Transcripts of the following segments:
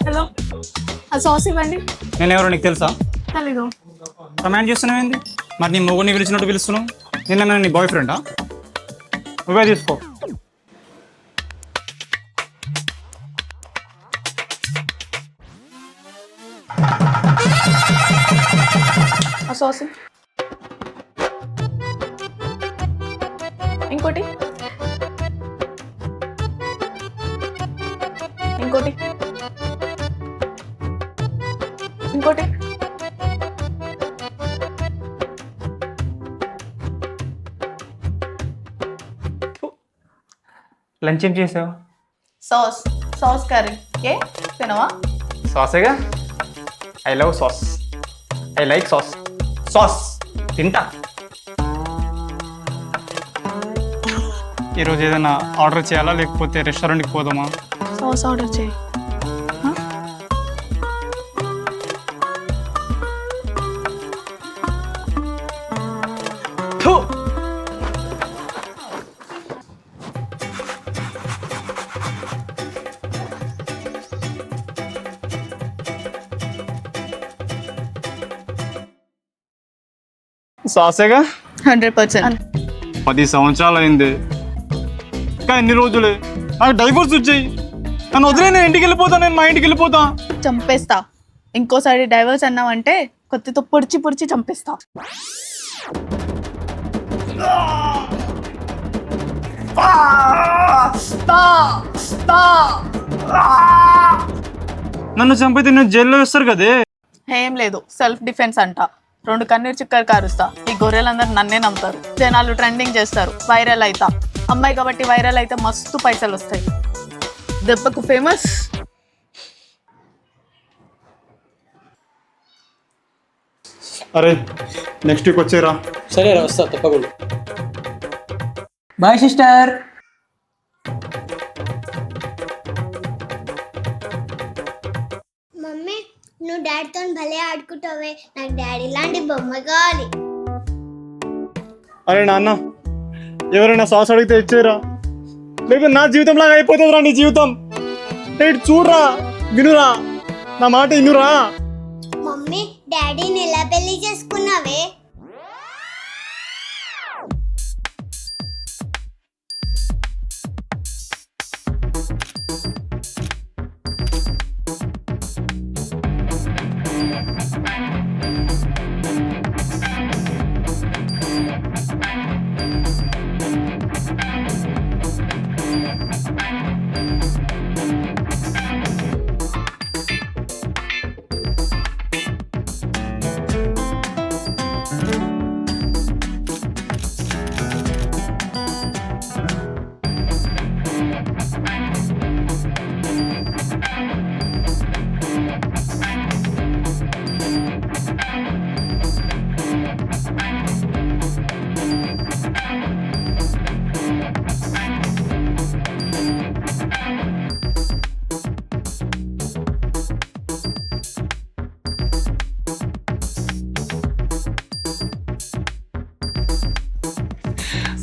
Hello, ఆ sauce ఇవ్వండి. నేను ఎవరో నీకు తెలుసా? తెలీదు. కమాండ్ చేస్తున్నావు ఏంది? మరి నీ మొగుడిని పిలిచినట్టు పిలుస్తున్నావు. నిన్న నీ బాయ్ ఫ్రెండా? నువ్వే తీసుకో. ఆ సాస్ ఇంకోటి ఇంకోటి ఇంకోటి లంచ్ ఏం చేసావు? Sauce sauce curry. ఏ తినవా? సాసేగా. I love sauce. I like sauce. Sauce తింటా. ఈరోజు ఏదైనా ఆర్డర్ చేయాలా లేకపోతే రెస్టారెంట్కి పోదామా? సాస్ ఆర్డర్ చేయి. సాసేగా. 100%. 10 సంవత్సరాలు అయింది ఇంకా ఎన్ని రోజులే. నాకు డైవర్స్ వచ్చాయి. నన్ను వదిలే, నేను ఇంటికి వెళ్ళిపోతాను. నేను మా ఇంటికి వెళ్ళిపోతా. చంపేస్తా. ఇంకోసారి డైవర్స్ అన్నావంటే కొత్తతో పొడిచి పొడిచి చంపేస్తా. నన్ను చంపితే నేను జైల్లో వేస్తారు కదే. ఏం లేదు, సెల్ఫ్ డిఫెన్స్ అంట. 2 కన్నీరు చిక్కరు కారుస్తా. ఈ గొర్రెలందరూ నన్నే నమ్ముతారు. జనాలు ట్రెండింగ్ చేస్తారు. వైరల్ అవుతా. అమ్మాయి కాబట్టి వైరల్ అయితే మస్తు పైసలు వస్తాయి. దెబ్బకు ఫేమస్. అరే నెక్స్ట్ వీక్ వచ్చేరా. సరే వస్తా తప్పకుండా. Bye sister. మమ్మీ నువ్వు డాడీతో భలే ఆడుకుంటావే. నాకు డాడీ లాంటి బొమ్మ కావాలి. అరే నాన్న, ఎవరైనా సాస్ అడిగితే ఇచ్చేరా, లేకపోతే నా జీవితం లాగా అయిపోతుందిరా నీ జీవితం. ఇటు చూడరా, వినురా, నా మాట వినురా. మమ్మీ డాడీని ఎలా పెళ్లి చేసుకున్నావే?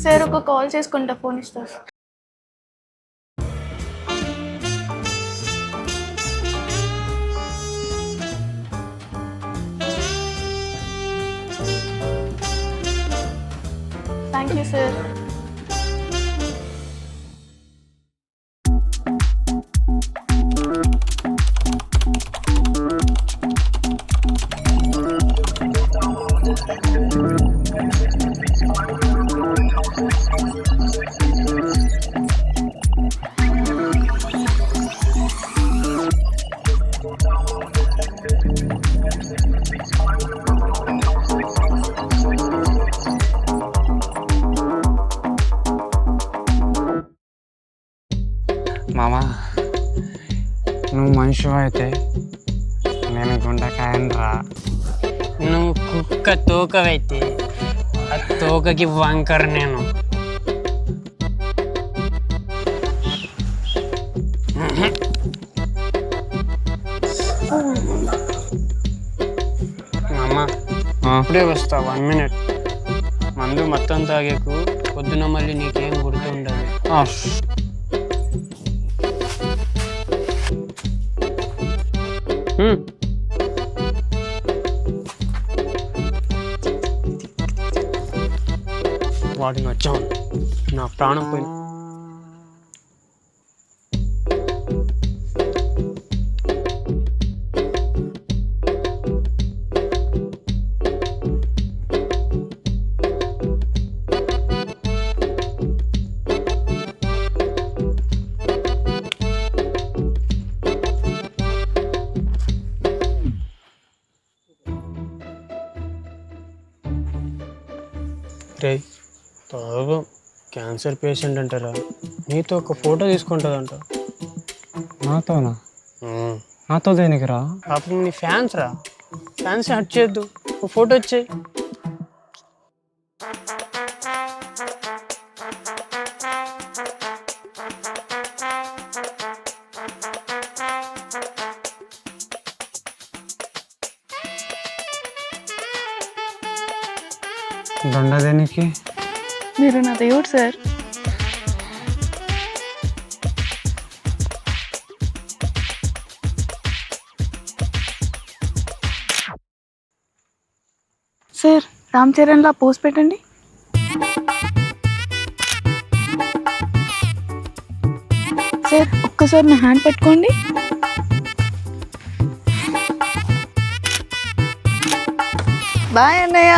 సార్ ఒక కాల్ చేసుకుంటా, ఫోన్ ఇస్తా. Thank you sir. మామా, నువ్వు మనిషి అయితే నేను గుండకాయను రా. నువ్వు కుక్క తోకవైతే ఆ తోకకి వంకర నేను. మామ ఇప్పుడే వస్తా, 1 minute. మందు మొత్తం తాగేకు, పొద్దున మళ్ళీ నీకేం గుర్తుండాలి. వాడు నా జాన్, నా ప్రాణం పోయిన. రే తాగు, క్యాన్సర్ పేషెంట్ అంటారా, నీతో ఒక ఫోటో తీసుకుంటుందంట. నాతోనా? నాతో దేనికి రా? పాపం నీ ఫ్యాన్స్ రా, ఫ్యాన్స్ హట్ చేయొద్దు, ఒక ఫోటో వచ్చాయి. దండ దేనికి? మీరు నా దేవుడు సార్. సార్ రామ్ చరణ్లా పోస్ట్ పెట్టండి. సార్ ఒక్కసారి నా హ్యాండ్ పట్టుకోండి. బాయ్ అన్నయ్య.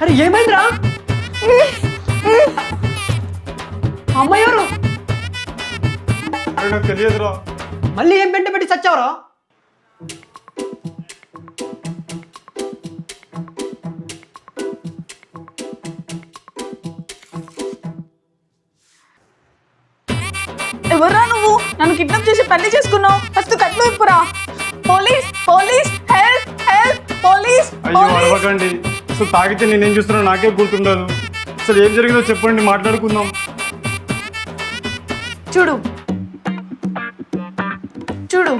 అరే ఏమైందిరా? అమ్మాయి ఎవరు? నాకు తెలియదురా. మళ్ళీ ఏం పెంట పెట్టి చచ్చావురా? ఎవర్రా నువ్వు? నన్ను కిడ్నాప్ చేసి పెళ్లి చేసుకున్నావు. ఫస్ట్ కట్లు ఇప్పురా. Police police help help police. అయ్యో అడవకండి. అసలు తాగితే నేనేం చూస్తున్నా నాకే గుర్తుండదు. అసలు ఏం జరిగిందో చెప్పండి, మాట్లాడుకుందాం. చూడు చూడు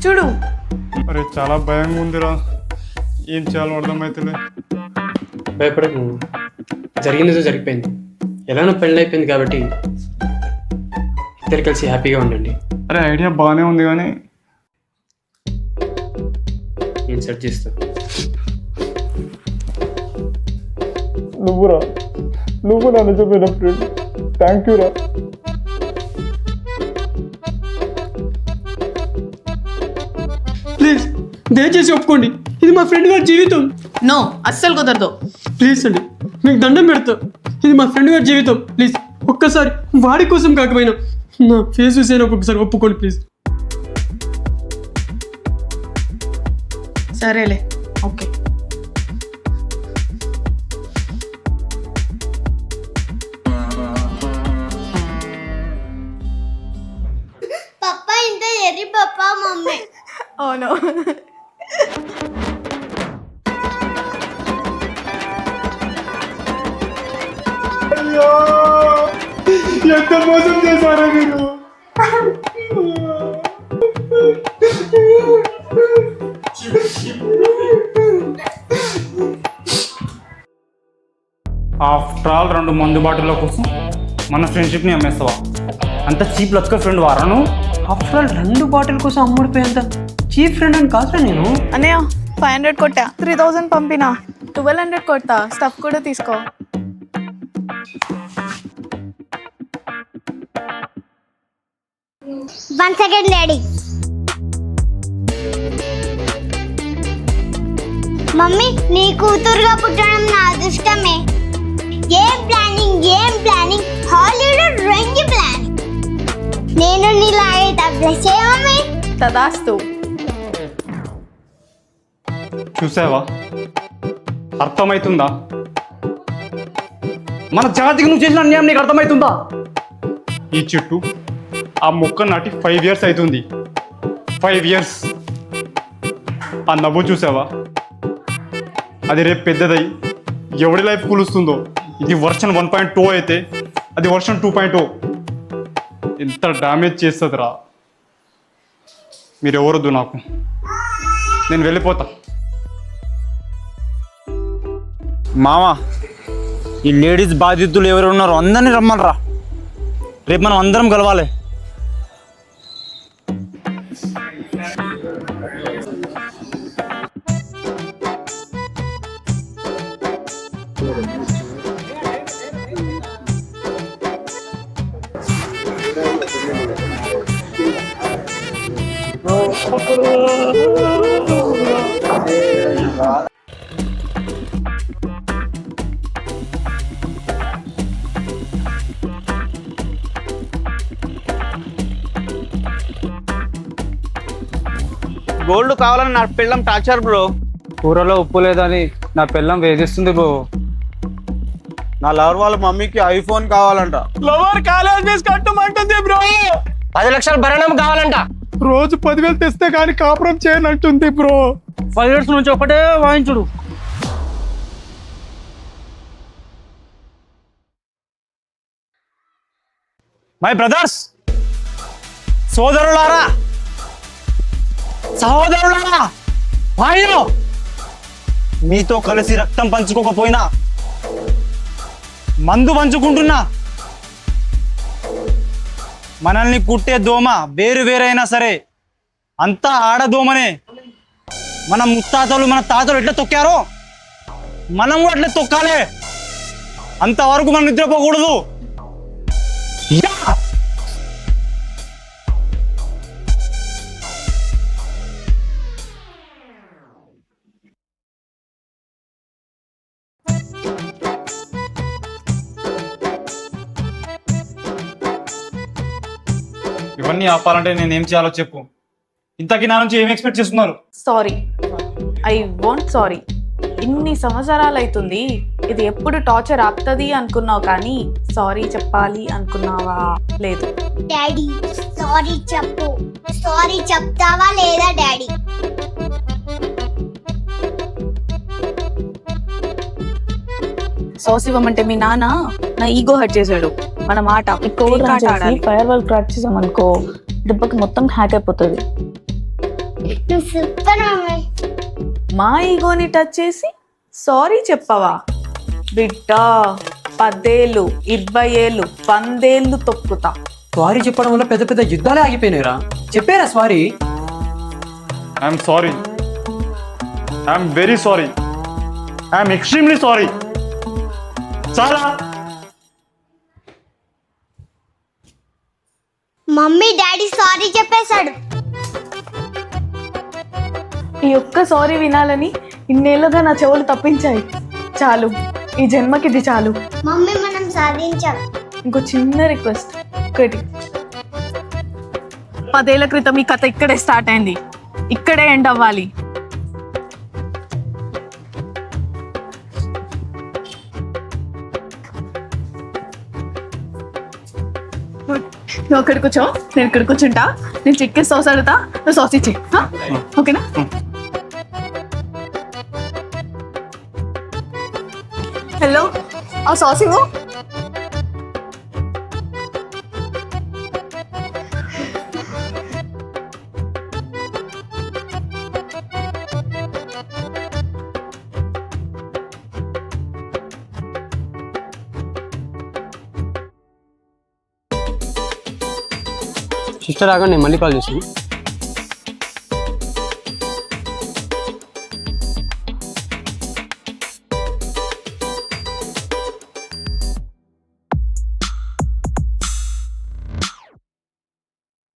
చూడు. అరే చాలా భయంగా ఉందిరా, ఏం చేయాలో అర్థమైతలే. భయపడకు, జరిగిందో జరిగిపోయింది. ఎలానో పెళ్ళి అయిపోయింది కాబట్టి ఇద్దరు కలిసి హ్యాపీగా ఉండండి. అరే ఐడియా బాగానే ఉంది కానీ నేను సెట్ చేస్తాను. నువ్వురా, నువ్వు నా నిజమైన ఫ్రెండ్. థ్యాంక్ యూ రా. ప్లీజ్ దయచేసి ఒప్పుకోండి, ఇది మా ఫ్రెండ్ గారి జీవితం. నో అస్సలు కుదరదు. ప్లీజ్ అండి, మీకు దండం పెడతా, ఇది మా ఫ్రెండ్ గారి జీవితం. ప్లీజ్ ఒక్కసారి వాడి కోసం కాకపోయినా నా ఫేస్ చూసే ఒక్కొక్కసారి ఒప్పుకోండి ప్లీజ్. సరేలే ఓకే. పప్ప ఇంత ఎర్రి పప్ప మమ్మీ. అవును. అయ్యో ఎంత మోసం చేశారా మీరు. ఆఫ్టర్ ఆల్ 2 మందు బాటిల్ల కోసం మన ఫ్రెండ్షిప్ని అమ్మేస్తావా? అంత చీప్ లచ్చుక ఫ్రెండ్ వారాను. ఆఫ్టర్ ఆల్ 2 బాటిల్ కోసం అమ్ముడిపోయేంత చీప్ ఫ్రెండ్ అని కాదురా నేను. అన్నయ్య 500 కొట్టా, 3000 పంపినా, 1200 కొట్టా. స్టఫ్ కూడా తీసుకో. One second daddy. మమ్మీ నీ కూతురుగా పుట్టడం నా అదృష్టమే. ఏం ప్లానింగ్ హాలీవుడ్ రంగి ప్లానింగ్. నేను నీలాగే బ్లెస్ చేయమమ్మీ. తదాస్తు. చూసావా, అర్థమవుతుందా? మన జాతికి నువ్వు చేసిన అన్యాయం నీకు అర్థమవుతుందా? ఈ చెట్టు ఆ మొక్క నాటి 5 years అవుతుంది. 5 years. ఆ నవ్వు చూసావా, అది రేపు పెద్దదై ఎవడి లైఫ్ కూలుస్తుందో. ఇది వర్షన్ 1.2 అయితే అది వర్షన్ 2.0. ఎంత డ్యామేజ్ చేస్తుందిరా. మీరు ఎవరొద్దు నాకు, నేను వెళ్ళిపోతా. మామా, ఈ లేడీస్ బాధితులు ఎవరు ఉన్నారో అందరినీ రమ్మనరా. రేపు మనం అందరం కలవాలి. గోల్డ్ కావాలని నా పిల్లం టార్చర్ బ్రో. కూరలో ఉప్పు లేదని నా పిల్లం వేధిస్తుంది బ్రో. నా లవర్ వాళ్ళ మమ్మీకి ఐఫోన్ కావాలంట. లవర్ కాలేజ్ ఫీజు కట్టమంటుంది బ్రో. 10 లక్షలు భరణం కావాలంట. రోజు 10,000 తెస్తే కానీ కాపురం చేయనంటుంది బ్రో. 5 years నుంచి ఒకటే వాయించుడు. మై బ్రదర్స్, సోదరులారా, సహోదరులారా, భాయ్యో, మీతో కలిసి రక్తం పంచుకోకపోయినా మందు పంచుకుంటున్నా. మనల్ని కుట్టే దోమ వేరు వేరైనా సరే అంతా ఆడదోమనే. మన ముత్తాతలు మన తాతలు ఎట్లా తొక్కారో మనం కూడా అట్లా తొక్కాలి. అంతవరకు మనం నిద్రపోకూడదు. యా! ఇవన్నీ ఆపాలంటే నేనేం చేయాలో చెప్పు. ఇంతకీ నా నుంచి ఏం ఎక్స్పెక్ట్ చేస్తున్నారు? Sorry, I want sorry. ఇన్ని సంవత్సరాలు అవుతుంది, ఇది ఎప్పుడు టార్చర్ ఆపుతుంది అనుకున్నావు కానీ సారీ చెప్పాలి అనుకున్నావా? లేదు. డాడీ సారీ చెప్పు. సారీ చెప్తావా లేదా డాడీ? సాస్ ఇవ్వమంటే మీ నాన్న నా ఈగో హర్ట్ చేశాడు. మన మాట ఫైర్ వర్క్ క్రాక్ చేసామనుకో దెబ్బకి మొత్తం హ్యాక్ అయిపోతుంది. నువ్వు సూపర్ మమ్మీ. మా ఈగోని టచ్ చేసి సారీ చెప్పవా? బిడ్డ 10 ఏళ్ళు 20 ఏళ్ళు 100 ఏళ్ళు తొక్కుతా. సారీ చెప్పడం వల్ల పెద్ద పెద్ద యుద్ధాలే ఆగిపోయినాయిరా. చెప్పారా sorry? I'm sorry, I'm very sorry, I'm extremely sorry. చాలా. మమ్మీ డాడీ సారీ చెప్పేశాడు. ఈ ఒక్క సారీ వినాలని ఇన్నేళ్ళుగా నా చెవులు తప్పించాయి. చాలు, ఈ జన్మకి ఇది చాలు. మమ్మీ మనం సాధించాం. ఇంకో చిన్న రిక్వెస్ట్ ఒకటి. 10 ఏళ్ల క్రితం ఈ కథ ఇక్కడే స్టార్ట్ అయింది, ఇక్కడే ఎండ్ అవ్వాలి. నువ్వు అక్కడ కూర్చో, నేను ఇక్కడ కూర్చుంటా. నేను చిక్కేసి సాస్ అడుగుతా, నువ్వు సాస్ ఇచ్చే. ఓకేనా? హలో, ఆ సాస్ ఇవ్వు. సిస్టర్ ఆగండి, నేను మళ్ళీ కాల్ చేస్తాను.